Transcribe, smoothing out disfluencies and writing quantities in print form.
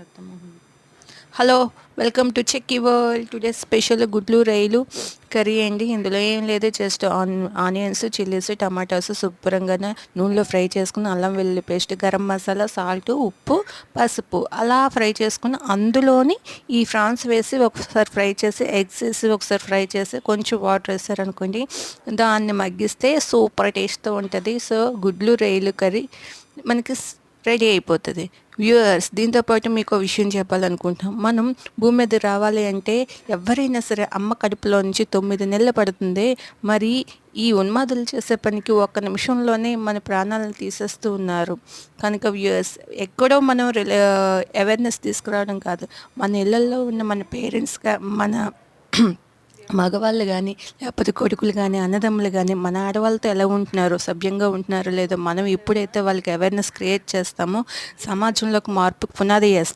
అర్థమవుతుంది. Hello, welcome to chikki world. Today special గుడ్లు రైలు curry అండి. ఇందులో ఏం లేదు, జస్ట్ ఆనియన్స్, చిల్లీస్, టమాటాస్ శుభ్రంగా నూనెలో ఫ్రై చేసుకుని అల్లం వెల్లుల్లి పేస్ట్, గరం మసాలా, సాల్ట్, ఉప్పు, పసుపు అలా ఫ్రై చేసుకుని అందులోని ఈ ఫ్రాన్స్ వేసి ఒకసారి ఫ్రై చేసి, ఎగ్స్ వేసి ఒకసారి ఫ్రై చేసి, కొంచెం వాటర్ వేసారనుకోండి, దాన్ని మగ్గిస్తే సూపర్ టేస్ట్తో ఉంటుంది. సో గుడ్లు రైలు కర్రీ మనకి రెడీ అయిపోతుంది. వ్యూయర్స్, దీంతోపాటు మీకు ఒక విషయం చెప్పాలనుకుంటున్నాం. మనం భూమి మీద రావాలి అంటే ఎవరైనా సరే అమ్మ కడుపులో నుంచి 9 నెలలు పడుతుంది. మరి ఈ ఉన్మాదులు చేసే పనికి ఒక్క నిమిషంలోనే మన ప్రాణాలను తీసేస్తూ ఉన్నారు. కనుక వ్యూయర్స్, ఎక్కడో మనం అవేర్నెస్ తీసుకురావడం కాదు, మన ఇళ్ళల్లో ఉన్న మన పేరెంట్స్గా, మన మగవాళ్ళు కానీ, లేకపోతే కొడుకులు కానీ, అన్నదమ్ములు కానీ మన ఆడవాళ్ళతో ఎలా ఉంటున్నారో, సభ్యంగా ఉంటున్నారో లేదో మనం ఎప్పుడైతే వాళ్ళకి అవేర్నెస్ క్రియేట్ చేస్తామో సమాజంలో ఒక మార్పుకు పునాది వేస్తాం.